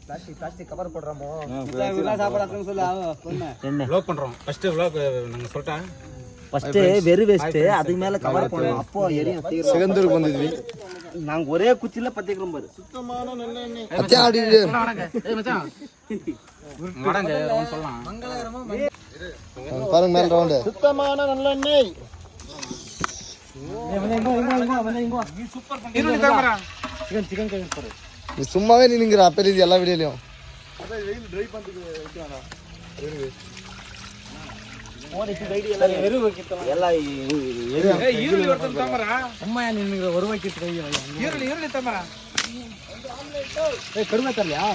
Plastic cover போடுறோமோ சாப்பாடு சொல்லு வ்ளாக் பண்றோம். ஃபர்ஸ்ட் வ்ளாக் நாங்க சொல்லிட்டா ஃபர்ஸ்ட் வெறு வேஸ்ட் அதுக்கு மேல கவர் போடணும். அப்போ எரியும் சிகந்தூருக்கு வந்தது. நாங்க ஒரே குச்சில பத்திக்கிறோம் பாரு. சுத்தமான நல்லெண்ணெய் மச்சான் ஆடிடு. ஏய் மச்சான் மடங்க ரவுண்ட் சொல்லலாம். பாருங்க மேல ரவுண்ட். சுத்தமான நல்லெண்ணெய். நீ சூப்பர் பண்றீங்க கேமரா. சிக்கன் கை போடு. நீ சும்மாவே நின்னுங்கற அப்பல இது எல்லா வீடியோலயும். அத வெயில் ட்ரை பண்ணிட்டு வைக்கறானா. ஓடிச்சு கைடி எல்லாம் வெறு வைக்கலாம். எல்லாம் ஏய் ஈரலி ஒருத்தன் கேமரா. அம்மா நின்னுங்கற ஒரு வைக்கிட்டு கை ஈரலி கேமரா. ஏய் கடுமை தரலையா?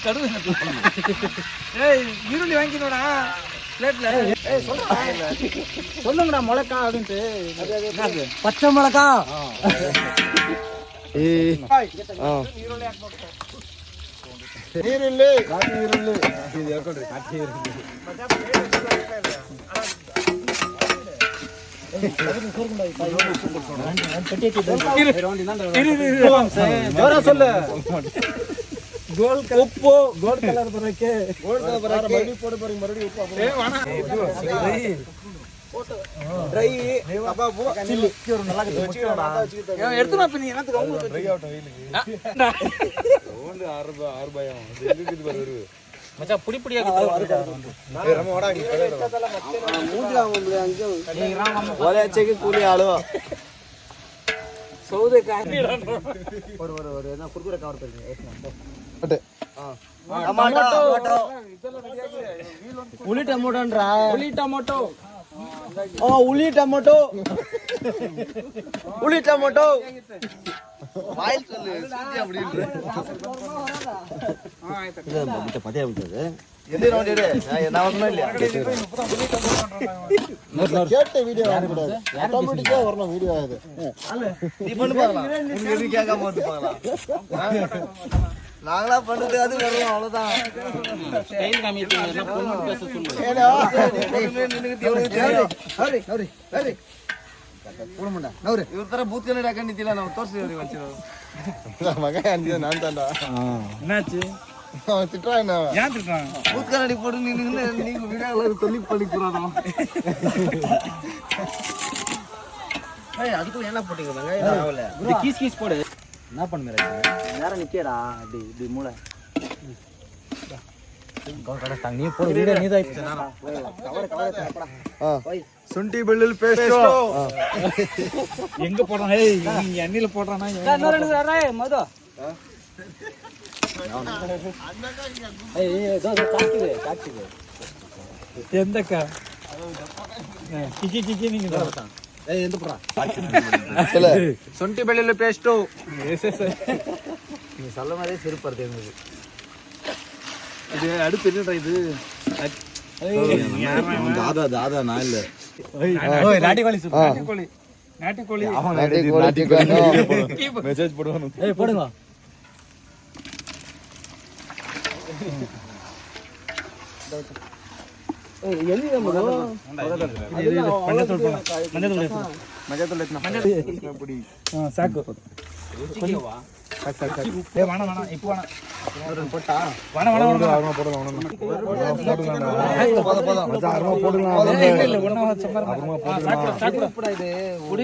கடுமை. ஏய் ஈரலி வாங்கினோடா. பிளேட்ல. ஏய் சொல்லுங்கடா மிளகா அப்படினு. அது பச்சை மிளகா. ஏய் ஈரலி ஆட் பண்ணு. ஈரலி காட்டி ஈரலி. இது ಯಾಕಂದ್ರೆ ಕಾಟಿ ஈரலி. ஜோரா சொல்லு. கோல்ட் கலர் உப்பு கோல்ட் கலர் பரக்கே கோல்ட் கலர் பரக்கே மறுபடியும் போடு பாருங்க மறுபடியும் உப்பு. ஏய் வாடா. போட்டு ட்ரை கபாப் சில்லி ஒரு நல்லா வச்சுடா. ஏய் எடுத்துமா இப்ப நீ என்னத்துக்கு அவங்க ட்ரை ஆவுட் வெயிலுக்கு. ஓண்டு 6 ரூபாய் அது எதுக்கு வருது? மச்சான் புடி புடியா கிட்ட ஏய் ரம வாடா இங்க கடையில. மூஞ்சி அவங்க அங்க ஒரே அச்சேக்கு கூலி ஆளு. சௌதே காய் ஒரு என்ன குர்குரே கவர் பண்ணுங்க. டமாட்டோ உளி டமாட்டோன்றா. புளி டொமேட்டோ. உளி டமாட்டோ. உளி டமாட்டோ. வாயில் சொல்லு சுத்தி அப்படின்ற. இல்ல மத்த பதே விட்டது. எந்த ரவுண்ட் எடு? நான் வரணும் இல்லையா? கேட்ட வீடியோ வாங்க கூடாது. ஆட்டோமேட்டிக்கா வரணும் வீடியோ அது. நீ பண்ணு பார்க்கலாம். உங்களுக்கு எது கேட்காம வந்து பார்க்கலாம். நாங்களா பண்றது அது வரும் அவ்வளவுதான். ஸ்டைல் காமிட்டீங்க என்ன பொண்ணு பேச சொல்லு. ஏடா நின்னுக்கு எவ்வளவு தெரியும். ஹரி ஹரி ஹரி போடுமடா நவரு இவர் தர பூத் கனடா கண்டித்தில நான் தோர்சி வச்சிரோம் மகன் அஞ்சு நான் தான்டா என்னாச்சு அவன் திட்டுறான் ஏன் திட்டுறான் பூத் கனடி போட்டு நின்னு நீங்க வீடியோல சொல்லி பண்ணிக்குறானோ ஏய் அதுக்கு என்ன போட்டீங்க வெங்காயம் ஆவல இது கீஸ் போடு என்ன பண்ணுற நேரா நிக்கேடா அப்படி இப்படி மூளை கவர தாங்க நீ போடு வீடியோ நீ தான் கவர கவர போய் சுண்டி பெல்லுல் பேஸ்டோ எங்க போறான் ஏய் நீ எண்ணெயில போடுறானா இன்னொரு ரெண்டு வரே மது ஏய் தோ காட்டுது எந்தக்கா கிக்கி நீங்க தான் ஏய் எந்த போறா சொல்ல சுண்டி பெல்லுல் பேஸ்டோ நீ சொல்ல மாதிரியே சிரிப்பு தெரியுது இது அடுத்து என்னடா இது தாதா நான் இல்ல ஓய் நாட்டிக்கோழி சூப் நாட்டிக்கோழி மெசேஜ் போடுவானு ஏய் போடுங்க ஏய் எண்ணி நம்ம மஞ்சள் பொடி சாக்கு வா ஏய் வாணா இப்போ வாணா போட்டா வாணா அருமா போடலாம் இல்ல ஒண்ணா சும்மா சாக்கு போடா இது புடி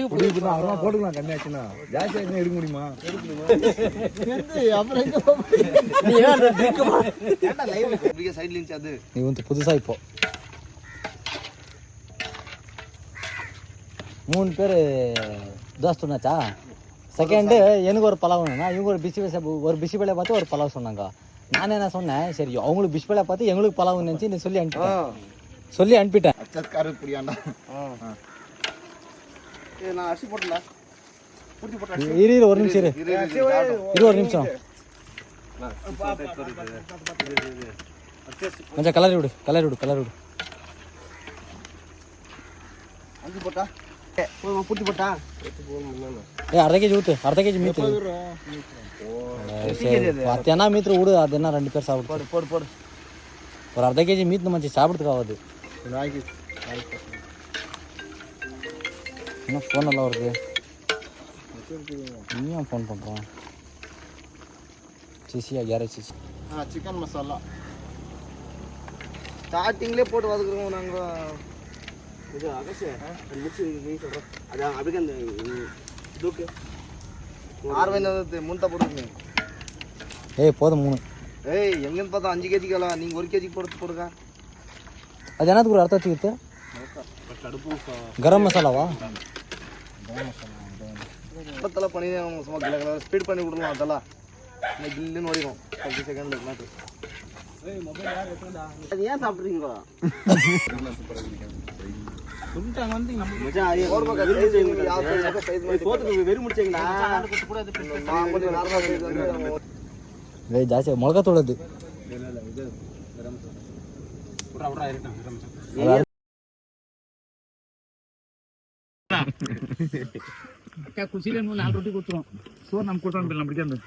அருமா போடுலாம் கண்ணியாச்சுனா ஜாஸ்தி என்ன எடுக்க முடியுமா அப்புறம் நீ ஏன் ட்ரிங்க் ஏன்டா லைவ்ல இப்படியே சைடுல இருந்துச்சு அது நீ வந்து புதுசா இப்போ 3 பேர் தோஸ்துனாச்சா செகண்ட் எனக்கு ஒரு பலாவ் வேணும்னா இவங்க ஒரு பிசி பேலை பார்த்து ஒரு பலாவ் சொன்னாங்க நான் என்ன சொன்னேன் சரி அவங்களுக்கு பிசி பேலை பார்த்து எங்களுக்கு பலாவ் நினச்சி நீ சொல்லி அனுப்பிட்டேன் அச்சக்காரு புடியாண்டா நான் அரிசி போடல இரு ஒரு நிமிஷம் இரு ஒரு நிமிஷம் கொஞ்சம் கலரி விடு அஞ்சு போட்டா புட்டி போட்டா ஏ அரை கேஜி மீத்து அத்தனா மீத்து விடு அது என்ன 2 பேர் சாப்பிடு போடு ஒரு அரை கேஜி மீத்து மச்சி சாப்பிடுறதுக்கு ஆகாது என்ன ஃபோன் நல்லா வருது நீ ஏன் ஃபோன் பண்ணுறான் சிசியா கேரேஜ் சிசி சிக்கன் மசாலா ஸ்டார்டிங்லேயே போட்டு வதக்குறோம் நாங்கள் இது அகசிய முடிச்சு நீ சொல்கிறோம் அதான் அதுக்கு அந்த இதுக்கு 6 முன்தா போட்டுருங்க. ஏய் போதும் 3 ஏய் எங்கேருந்து பார்த்தா 5 kg கேலாம் நீங்கள் 1 kg போடுங்க. அது என்னதுக்கு ஒரு அர்த்தம் வச்சுக்கிட்டு கரம் மசாலாவா பத்தெல்லாம் பண்ணி சும்மா கிலோ ஸ்பீட் பண்ணி விடலாம் அதெல்லாம் கில்லுன்னு ஓடிடும் 10 செகண்டில் மாட்டு. அது ஏன் சாப்பிட்றீங்களா சொல்லிட்டாங்க வந்து வெறி முடிச்சிங்களா ஏய் ஜாஸ்தி மிளகாத்தூள் அது ಖುಷಿಲೇ 4 ರೊಟ್ಟಿ ಕೊಡ್ತೀವಿ ಸೋರ್ ನಮ್ಗೆ ಕೊಡ್ತಾನೆ ನಮ್ಮ ಬಿಡ್ಕೊಂಡು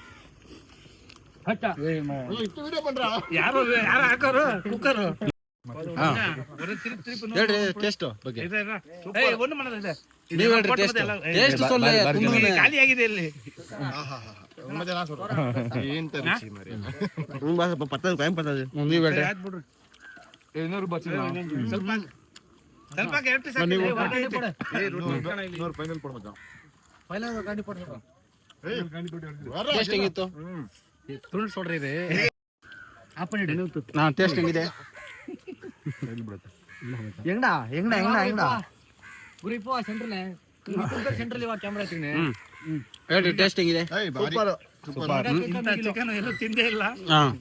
ಯಾರು ಹಾಕೋರು ಕುಕ್ಕರು ಹೇಳ್ರಿ ಟೇಸ್ಟ್ ಬಗ್ಗೆ ಒಂದು ಮಾಡೋದಿದೆ ಖಾಲಿ ಆಗಿದೆ ಇಲ್ಲಿ ಸ್ವಲ್ಪ ಟೇಸ್ಟ್ ಹೆಂಗಿತ್ತು ನೋಡ್ರಿ ಇದು ಟೇಸ್ಟ್ ಹೆಂಗಿದೆ எங்கடா எங்கடா எங்கடா எங்கடா ಗುರಿ ಪೋ ಸೆಂಟ್ರಲ್ ಸೆಂಟ್ರಲ್ ಇವಾಗ ಕ್ಯಾಮ್ರಾ ಇಟ್ಟಿನಿ ಹೇಳ್ರಿ ಟೇಸ್ಟ್ ಹೆಂಗಿದೆ ಚಿಕನ್ ಎಲ್ಲೂ ತಿಂದೇ ಇಲ್ಲ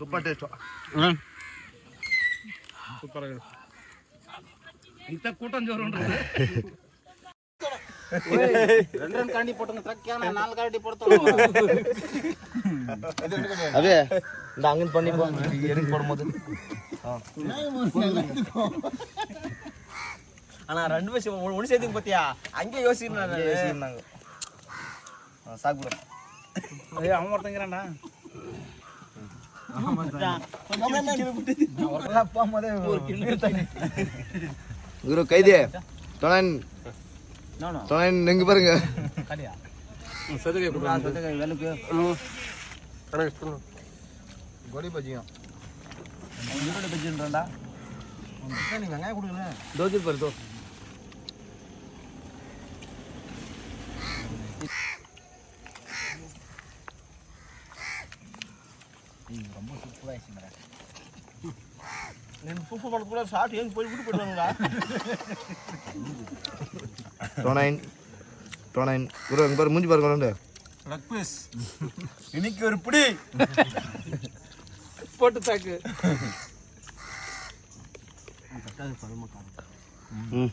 ಸೂಪರ್ ಟೇಸ್ಟ್ ಸೂಪರ್ ಇಂಥ ಕೂಟನ್ ಜೋರು ಉಂಟು காண்டி போட்டுங்க ட்ரக்கான 4 காண்டி போடுறோம் அதே இந்த அங்க பண்ணி போ எரிஞ்சு போடும்போது ஆனா 2 வருஷம் ஒண்ணு சேர்த்துக்கு பாத்தியா அங்கே யோசிக்கிறாங்க சாகுறோம் ஏய் அவன் ஒருத்தங்கறான்டா குரு கைதே தொனன் நீங்க பாருங்க கோடி பஜ்ஜியும் பஜ்ஜின்றா நீங்க வெங்காயம் கொடுக்கல தோஜி பாரு தோ ரொம்ப சூப்பரா ஆயிடுச்சுடா నేను పుప్పు పడుకున్నా షార్ట్ ఏం పోయి గుడి పెట్టుకోనుగా டோனைன் குரு அங்க பாரு மூஞ்சி பாருங்க லக் பீஸ் இன்னைக்கு ஒரு புடி போட்டு தாக்கு கட்டாது பரம காரம்